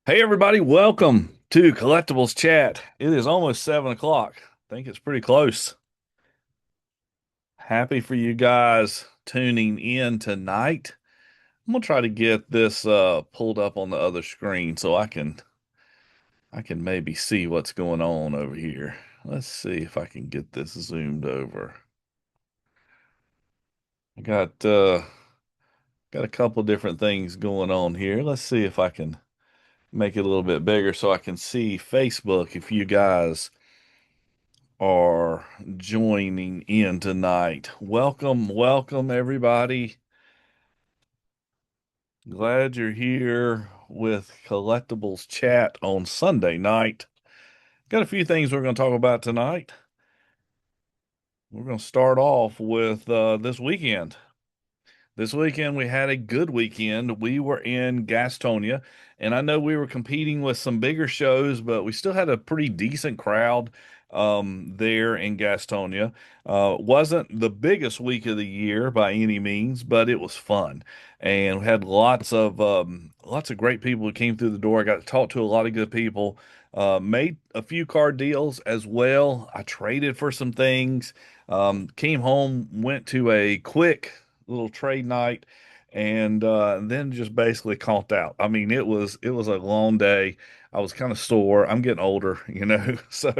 Hey everybody, welcome to Collectibles Chat. It is almost 7 o'clock. I think it's pretty close. Happy for you guys tuning in tonight. I'm gonna try to get this pulled up on the other screen so I can maybe see what's going on over here. Let's see if I can get this zoomed over. I got a couple different things going on here. Let's see if I can make it a little bit bigger so I can see Facebook if you guys are joining in tonight. Welcome, welcome, everybody. Glad you're here with Collectibles Chat on Sunday night. Got a few things we're going to talk about tonight. We're going to start off with this weekend. This weekend we had a good weekend. We were in Gastonia, and I know we were competing with some bigger shows, but we still had a pretty decent crowd there in Gastonia. Wasn't the biggest week of the year by any means, but it was fun, and we had lots of great people who came through the door. I got to talk to a lot of good people. Made a few card deals as well. I traded for some things. Came home, went to a quick little trade night, and then just basically conked out. I mean, it was a long day. I was kind of sore. I'm getting older, so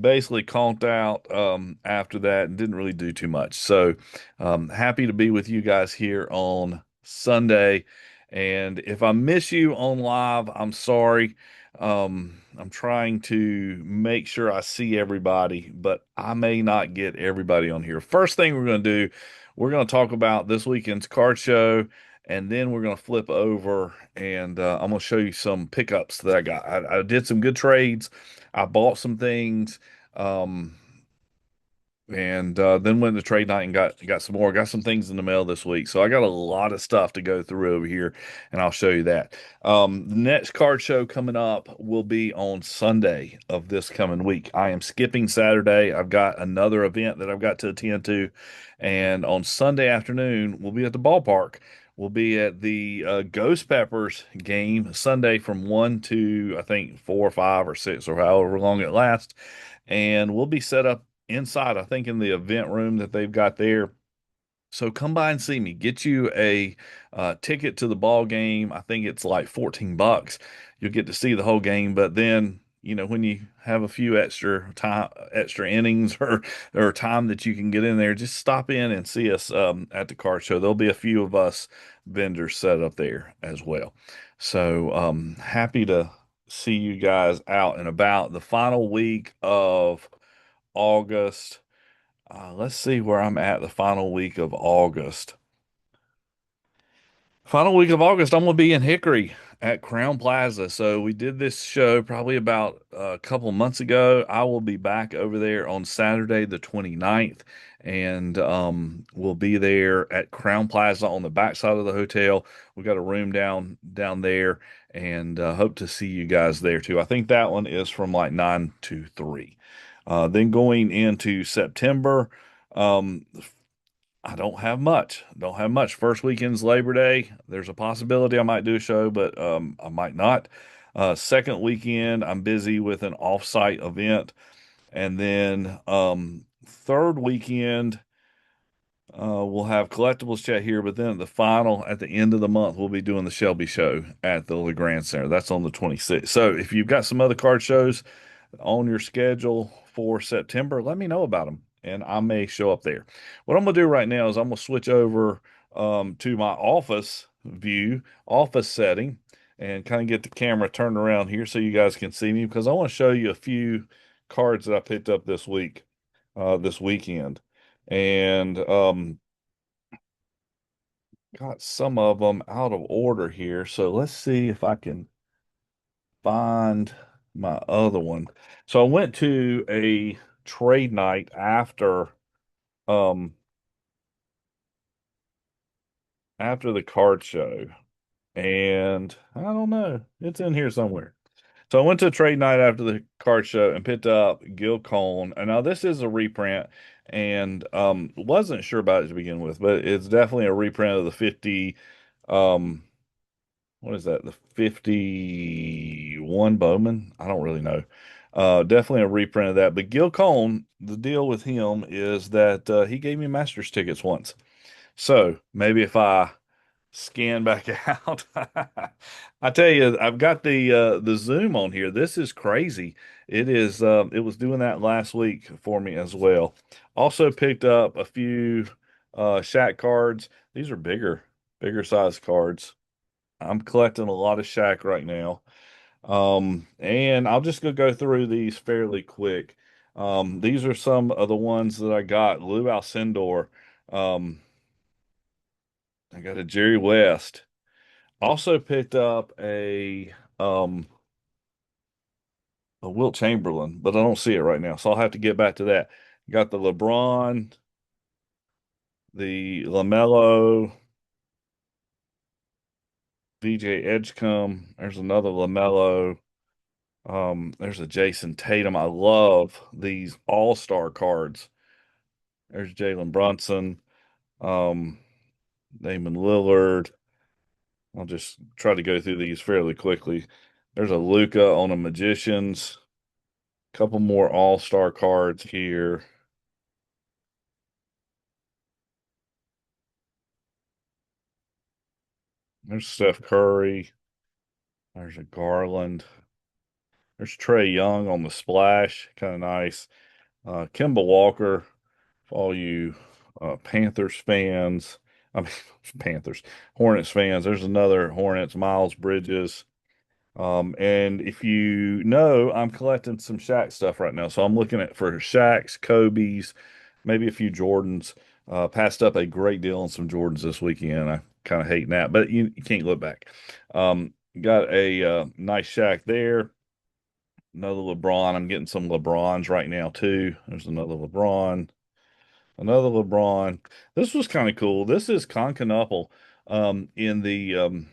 basically conked out after that and didn't really do too much. So happy to be with you guys here on Sunday. And if I miss you on live, I'm sorry. I'm trying to make sure I see everybody, but I may not get everybody on here. First thing we're going to do, we're going to talk about this weekend's card show, and then we're going to flip over and I'm going to show you some pickups that I got. I did some good trades. I bought some things. Um, and then went to trade night and got some more. Got some things in the mail this week, so I got a lot of stuff to go through over here, and I'll show you that. The next card show coming up will be on Sunday of this coming week. I am skipping Saturday. I've got another event that I've got to attend to, and on Sunday afternoon we'll be at the ballpark. We'll be at the Ghost Peppers game Sunday from 1 to I think 4 or 5 or 6 or however long it lasts, and we'll be set up inside, I think, in the event room that they've got there. So come by and see me. Get you a ticket to the ball game. I think it's like 14 bucks. You'll get to see the whole game, but then, when you have a few extra innings or time that you can get in there, just stop in and see us at the car show. There'll be a few of us vendors set up there as well. So happy to see you guys out and about the final week of August. Let's see where I'm at the final week of August. Final week of August, I'm going to be in Hickory at Crown Plaza. So we did this show probably about a couple months ago. I will be back over there on Saturday, the 29th, and we'll be there at Crown Plaza on the backside of the hotel. We got a room down there, and hope to see you guys there too. I think that one is from like 9 to 3. Then going into September. Um, I don't have much. Don't have much. First weekend's Labor Day. There's a possibility I might do a show, but I might not. Second weekend, I'm busy with an off-site event, and then third weekend, we'll have collectibles chat here. But then at the end of the month, we'll be doing the Shelby show at the LeGrand Center. That's on the 26th. So if you've got some other card shows on your schedule for September, let me know about them and I may show up there. What I'm going to do right now is I'm going to switch over to my office setting, and kind of get the camera turned around here so you guys can see me because I want to show you a few cards that I picked up this weekend. And got some of them out of order here. So let's see if I can find my other one. So I went to a trade night um after the card show, and I don't know, it's in here somewhere. So I went to a trade night after the card show and picked up Gil Cone. And now this is a reprint, and wasn't sure about it to begin with, but it's definitely a reprint of the 50 um what is that? The 51 Bowman? I don't really know. Definitely a reprint of that. But Gil Cone, the deal with him is that he gave me Masters tickets once. So maybe if I scan back out, I tell you, I've got the zoom on here. This is crazy. It was doing that last week for me as well. Also picked up a few Shaq cards. These are bigger size cards. I'm collecting a lot of Shaq right now. And I'll just go through these fairly quick. These are some of the ones that I got. Lou Alcindor. Um, I got a Jerry West. Also picked up a Wilt Chamberlain, but I don't see it right now, so I'll have to get back to that. Got the LeBron, the LaMelo, VJ Edgecombe. There's another LaMelo. There's a Jason Tatum. I love these all-star cards. There's Jalen Brunson, um, Damon Lillard. I'll just try to go through these fairly quickly. There's a Luca on a Magicians. Couple more all-star cards here. There's Steph Curry. There's a Garland. There's Trey Young on the splash. Kind of nice. Kemba Walker, for all you Panthers fans. I mean, Panthers, Hornets fans. There's another Hornets, Miles Bridges. And if you know, I'm collecting some Shaq stuff right now. So I'm looking at for Shaqs, Kobe's, maybe a few Jordans. Passed up a great deal on some Jordans this weekend. I kind of hating that, but you can't look back. Got a nice Shaq there. Another LeBron. I'm getting some LeBrons right now too. There's another LeBron. Another LeBron. This was kind of cool. This is Concanapple in the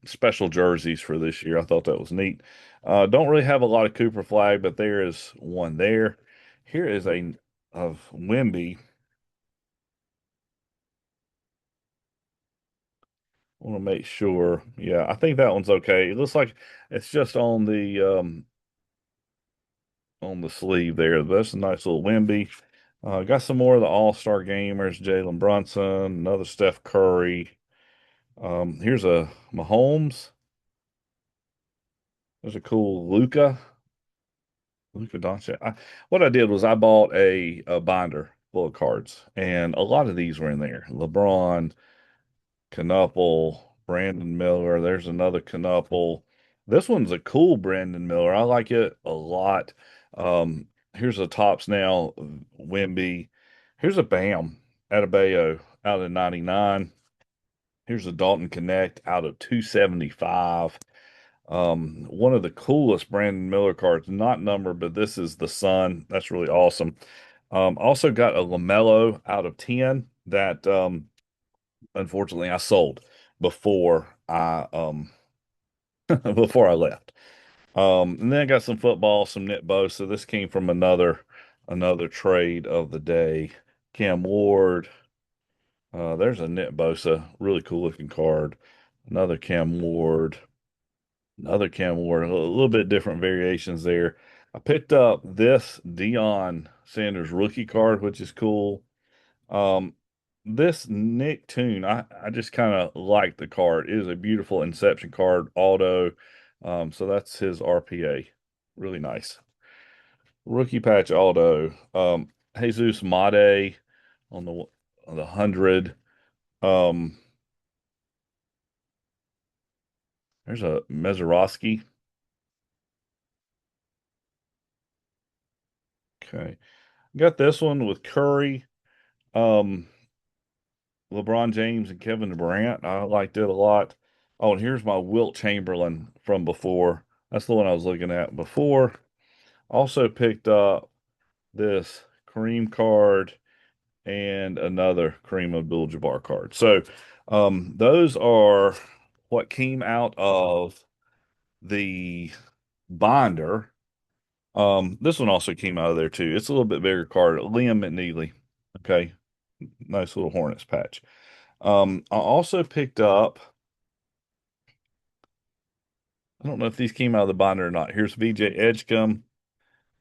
special jerseys for this year. I thought that was neat. Don't really have a lot of Cooper flag, but there is one there. Here is a of Wimby. I want to make sure. Yeah, I think that one's okay. It looks like it's just on the sleeve there. That's a nice little Wimby. Got some more of the All-Star gamers, Jalen Brunson, another Steph Curry. Here's a Mahomes. There's a cool Luka Doncic. What I did was I bought a binder full of cards, and a lot of these were in there. LeBron, Knuckle, Brandon Miller. There's another Knuckle. This one's a cool Brandon Miller. I like it a lot. Here's a Tops Now Wimby. Here's a Bam Adebayo out of 99. Here's a Dalton Connect out of 275. One of the coolest Brandon Miller cards, not numbered, but this is the Sun. That's really awesome. Also got a LaMelo out of 10 that unfortunately I sold before I before I left. And then I got some football, some Nick Bosa. This came from another trade of the day. Cam Ward. There's a Nick Bosa, really cool looking card. Another Cam Ward. Another Cam Ward. A little bit different variations there. I picked up this Deion Sanders rookie card, which is cool. Um, this Nick Toon, I just kind of like the card. It is a beautiful Inception card, auto. So that's his RPA. Really nice. Rookie patch auto. Jesus Made on the 100. Um, there's a Mezorowski. Okay. Got this one with Curry, um, LeBron James, and Kevin Durant. I liked it a lot. Oh, and here's my Wilt Chamberlain from before. That's the one I was looking at before. Also picked up this Kareem card and another Kareem Abdul-Jabbar card. So those are what came out of the binder. This one also came out of there too. It's a little bit bigger card. Liam McNeely. Okay. Nice little Hornets patch. I also picked up, I don't know if these came out of the binder or not. Here's VJ Edgecombe.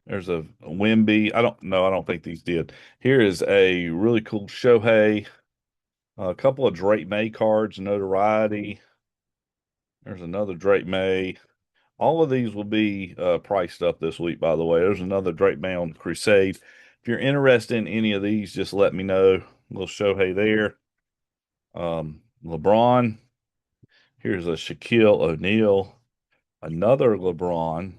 There's a Wimby. I don't know. I don't think these did. Here is a really cool Shohei. A couple of Drake May cards, notoriety. There's another Drake May. All of these will be priced up this week, by the way. There's another Drake May on Crusade. If you're interested in any of these, just let me know. Little Shohei there. LeBron. Here's a Shaquille O'Neal. Another LeBron.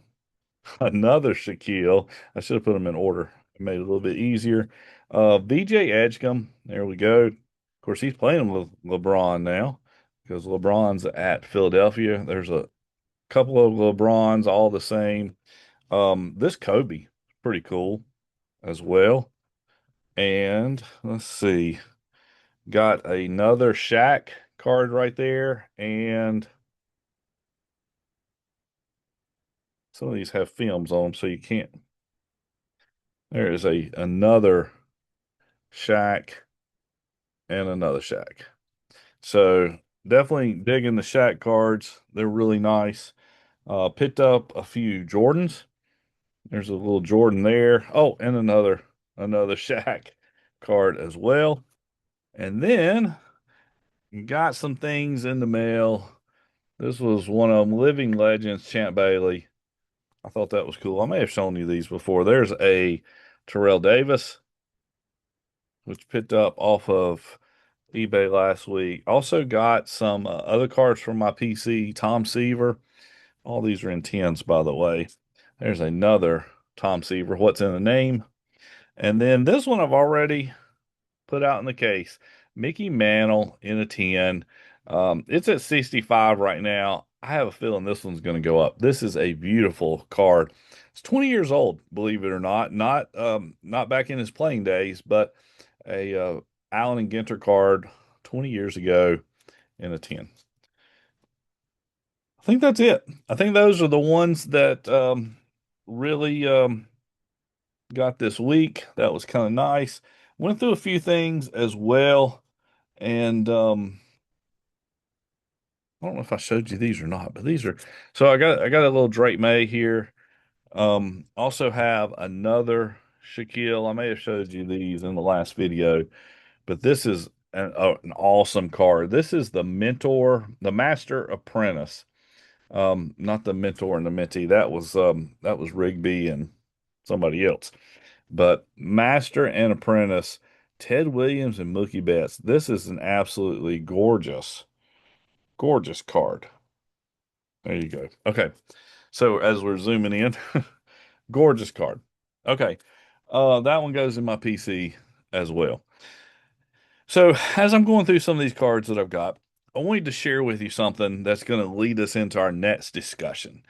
Another Shaquille. I should have put them in order. It made it a little bit easier. VJ Edgecombe. There we go. Of course, he's playing with LeBron now because LeBron's at Philadelphia. There's a couple of LeBrons, all the same. This Kobe, pretty cool as well. And let's see, got another Shaq card right there, and some of these have films on them, so you can't. There is another Shaq and another Shaq. So definitely digging the Shaq cards. They're really nice. Picked up a few Jordans. There's a little Jordan there. Oh, and another Shaq card as well. And then got some things in the mail. This was one of them, Living Legends, Champ Bailey. I thought that was cool. I may have shown you these before. There's a Terrell Davis, which picked up off of eBay last week. Also got some other cards from my PC, Tom Seaver. All these are in tens, by the way. There's another Tom Seaver, What's in the Name? And then this one I've already put out in the case. Mickey Mantle in a 10. It's at 65 right now. I have a feeling this one's going to go up. This is a beautiful card. It's 20 years old, believe it or not. Not back in his playing days, but a Allen and Ginter card 20 years ago in a 10. I think that's it. I think those are the ones that really got this week. That was kind of nice. Went through a few things as well. And I don't know if I showed you these or not, but these are so I got a little Drake May here. Also have another Shaquille. I may have showed you these in the last video, but this is an awesome card. This is the Mentor, the Master Apprentice. Not the Mentor and the Mentee. That was Rigby and somebody else. But Master and Apprentice, Ted Williams and Mookie Betts. This is an absolutely gorgeous, gorgeous card. There you go. Okay. So as we're zooming in, gorgeous card. Okay. That one goes in my PC as well. So as I'm going through some of these cards that I've got, I wanted to share with you something that's going to lead us into our next discussion.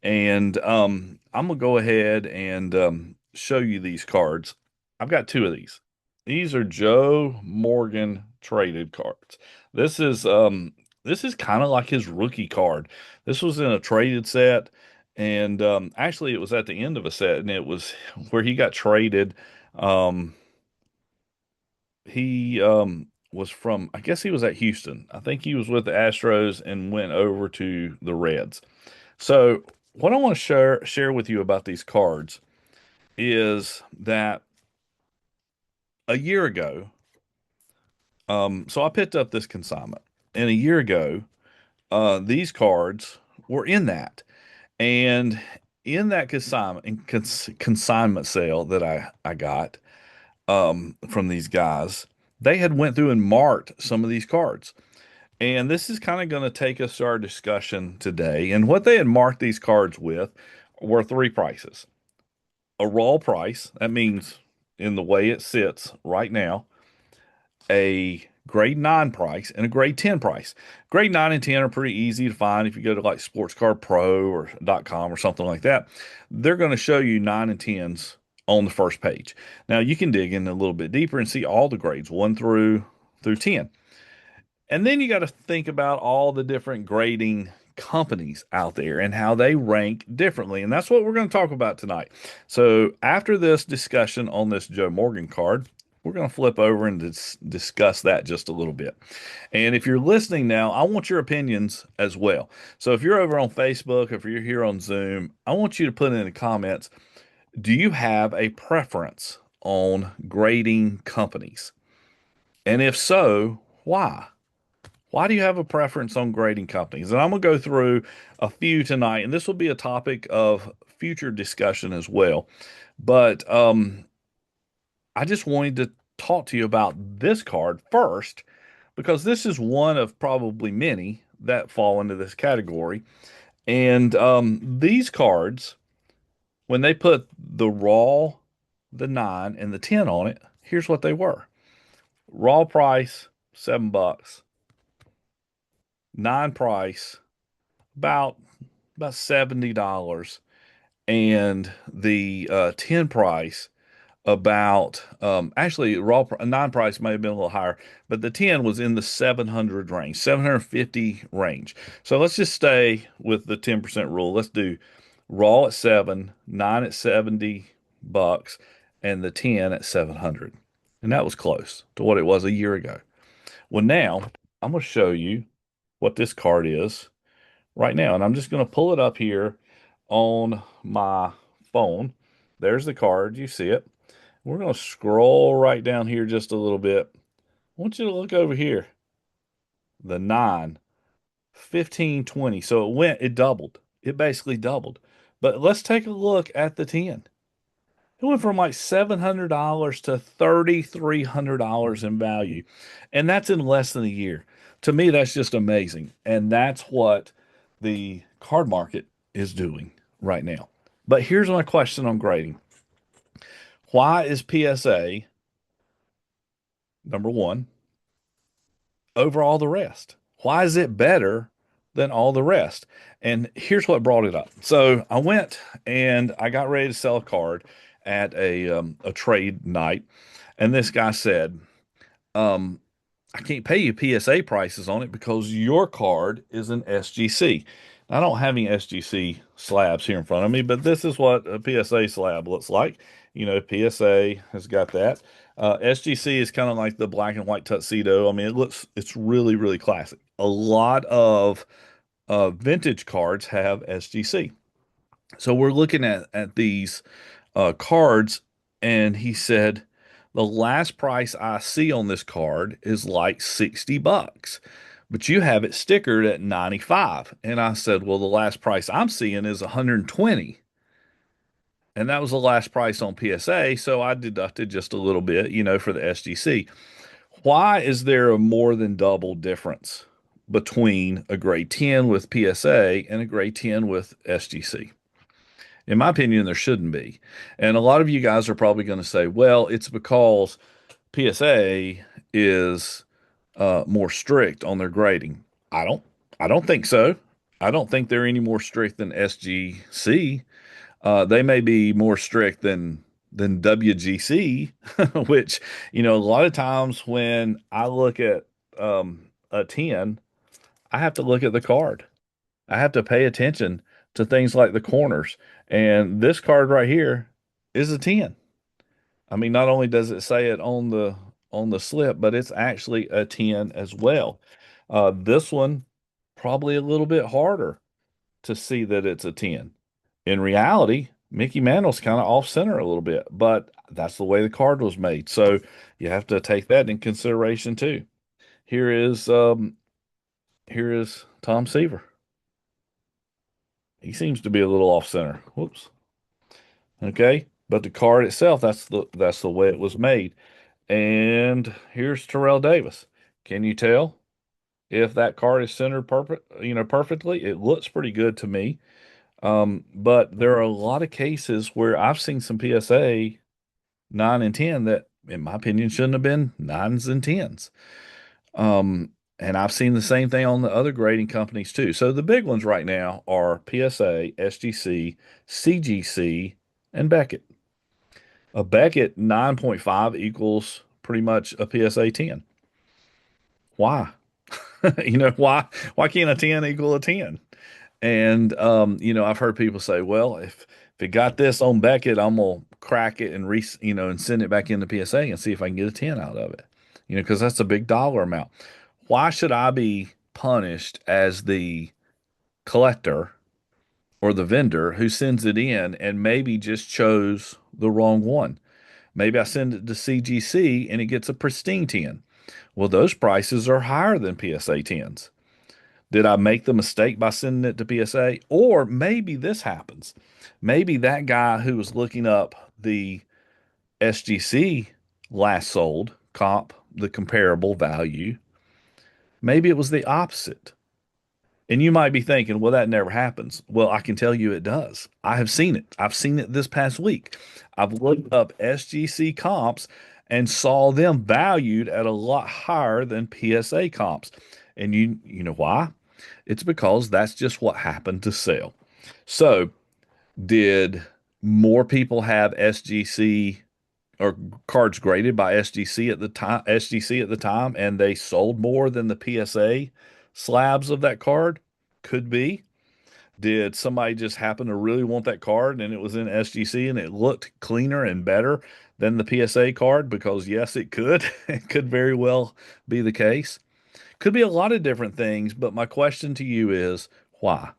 And I'm gonna go ahead and show you these cards. I've got two of these. These are Joe Morgan traded cards. This is kind of like his rookie card. This was in a traded set, and actually it was at the end of a set, and it was where he got traded. Um, he was from, I guess he was at Houston. I think he was with the Astros and went over to the Reds. So what I want to share with you about these cards is that a year ago, so I picked up this consignment, and a year ago, these cards were in that, and in that consignment sale that I got from these guys, they had went through and marked some of these cards. And this is kind of going to take us to our discussion today. And what they had marked these cards with were three prices. A raw price, that means in the way it sits right now, a grade 9 price, and a grade 10 price. Grade 9 and 10 are pretty easy to find if you go to like Sports Card Pro or .com or something like that. They're going to show you 9 and 10s on the first page. Now you can dig in a little bit deeper and see all the grades 1 through 10. And then you got to think about all the different grading companies out there and how they rank differently. And that's what we're going to talk about tonight. So after this discussion on this Joe Morgan card, we're going to flip over and discuss that just a little bit. And if you're listening now, I want your opinions as well. So if you're over on Facebook, if you're here on Zoom, I want you to put in the comments, do you have a preference on grading companies? And if so, why? Why do you have a preference on grading companies? And I'm going to go through a few tonight, and this will be a topic of future discussion as well. But I just wanted to talk to you about this card first because this is one of probably many that fall into this category. And these cards, when they put the raw, the 9, and the 10 on it, here's what they were. Raw price, $7. 9 price, about $70. And the 10 price, about actually raw 9 price may have been a little higher, but the 10 was in the 700 range, 750 range. So let's just stay with the 10% rule. Let's do raw at 7, 9 at $70, and the 10 at 700. And that was close to what it was a year ago. Well, now I'm going to show you what this card is right now, and I'm just going to pull it up here on my phone. There's the card. You see it. We're going to scroll right down here just a little bit. I want you to look over here. The 9, 15, 20. So it doubled. It basically doubled. But let's take a look at the 10. It went from like $700 to $3,300 in value. And that's in less than a year. To me, that's just amazing. And that's what the card market is doing right now. But here's my question on grading. Why is PSA number one over all the rest? Why is it better than all the rest? And here's what brought it up. So I went and I got ready to sell a card at a trade night, and this guy said, um, I can't pay you PSA prices on it because your card is an SGC. I don't have any SGC slabs here in front of me, but this is what a PSA slab looks like. You know, PSA has got that. SGC is kind of like the black and white tuxedo. I mean, it's really, really classic. A lot of vintage cards have SGC. So we're looking at these cards, and he said, the last price I see on this card is like $60, but you have it stickered at 95. And I said, well, the last price I'm seeing is 120. And that was the last price on PSA. So I deducted just a little bit, for the SGC. Why is there a more than double difference between a grade 10 with PSA and a grade 10 with SGC? In my opinion, there shouldn't be. And a lot of you guys are probably going to say, well, it's because PSA is more strict on their grading. I don't I don't think so. I don't think they're any more strict than SGC. They may be more strict than WGC, which, a lot of times when I look at a 10, I have to look at the card. I have to pay attention to things like the corners. And this card right here is a 10. I mean, not only does it say it on the slip, but it's actually a 10 as well. This one probably a little bit harder to see that it's a 10. In reality, Mickey Mantle's kind of off center a little bit, but that's the way the card was made. So you have to take that in consideration too. Here is here is Tom Seaver. He seems to be a little off center. Whoops. Okay, but the card itself, that's the way it was made. And here's Terrell Davis. Can you tell if that card is centered perfectly? It looks pretty good to me. But there are a lot of cases where I've seen some PSA 9 and 10 that, in my opinion, shouldn't have been 9s and 10s. And I've seen the same thing on the other grading companies too. So the big ones right now are PSA, SGC, CGC, and Beckett. A Beckett 9.5 equals pretty much a PSA 10. Why? Why can't a 10 equal a 10? And I've heard people say, well, if it got this on Beckett, I'm gonna crack it and and send it back into PSA and see if I can get a 10 out of it. Because that's a big dollar amount. Why should I be punished as the collector or the vendor who sends it in and maybe just chose the wrong one? Maybe I send it to CGC and it gets a pristine 10. Well, those prices are higher than PSA 10s. Did I make the mistake by sending it to PSA? Or maybe this happens. Maybe that guy who was looking up the SGC last sold comp, the comparable value, maybe it was the opposite. And you might be thinking, well, that never happens. Well, I can tell you it does. I have seen it. I've seen it this past week. I've looked up SGC comps and saw them valued at a lot higher than PSA comps. And you know why? It's because that's just what happened to sell. So, did more people have SGC or cards graded by SGC at the time, and they sold more than the PSA slabs of that card? Could be. Did somebody just happen to really want that card and it was in SGC and it looked cleaner and better than the PSA card? Because yes, it could. It could very well be the case. Could be a lot of different things, but my question to you is why?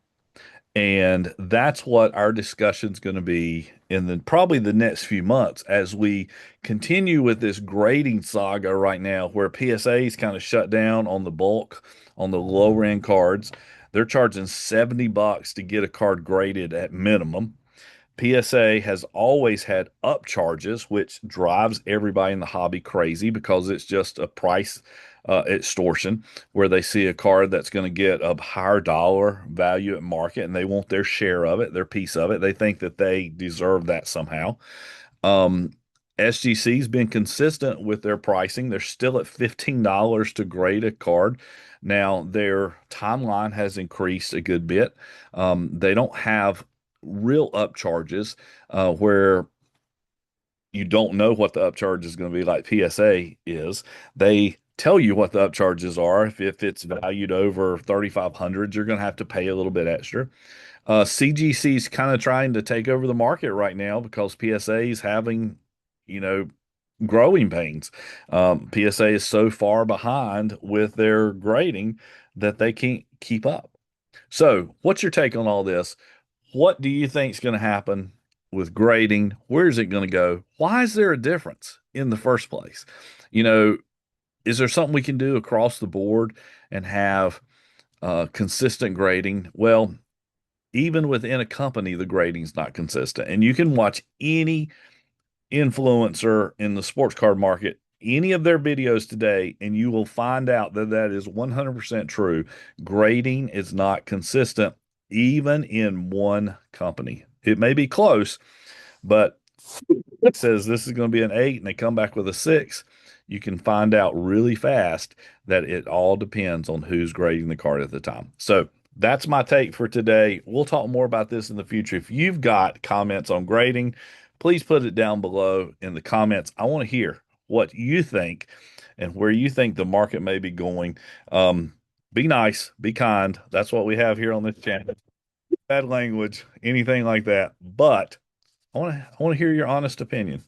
And that's what our discussion's going to be in probably the next few months as we continue with this grading saga right now, where PSA's kind of shut down on the bulk, on the lower end cards. They're charging $70 to get a card graded at minimum. PSA has always had upcharges, which drives everybody in the hobby crazy because it's just a price extortion where they see a card that's going to get a higher dollar value at market and they want their share of it, their piece of it. They think that they deserve that somehow. Um, SGC's been consistent with their pricing. They're still at $15 to grade a card. Now, their timeline has increased a good bit. They don't have real upcharges where you don't know what the upcharge is going to be like PSA is. They tell you what the upcharges are. If it's valued over 3,500, you're going to have to pay a little bit extra. CGC is kind of trying to take over the market right now because PSA is having, you know, growing pains. PSA is so far behind with their grading that they can't keep up. So, what's your take on all this? What do you think is going to happen with grading? Where is it going to go? Why is there a difference in the first place? You know, is there something we can do across the board and have consistent grading? Well, even within a company, the grading's not consistent. And you can watch any influencer in the sports card market, any of their videos today, and you will find out that that is 100% true. Grading is not consistent, even in one company. It may be close, but it says this is going to be an 8 and they come back with a 6. You can find out really fast that it all depends on who's grading the card at the time. So that's my take for today. We'll talk more about this in the future. If you've got comments on grading, please put it down below in the comments. I want to hear what you think and where you think the market may be going. Be nice, be kind. That's what we have here on this channel. Bad language, anything like that. But I want to hear your honest opinion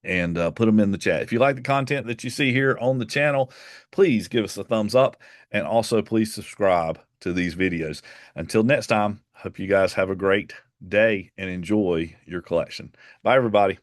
and put them in the chat. If you like the content that you see here on the channel, please give us a thumbs up and also please subscribe to these videos. Until next time, hope you guys have a great day and enjoy your collection. Bye, everybody.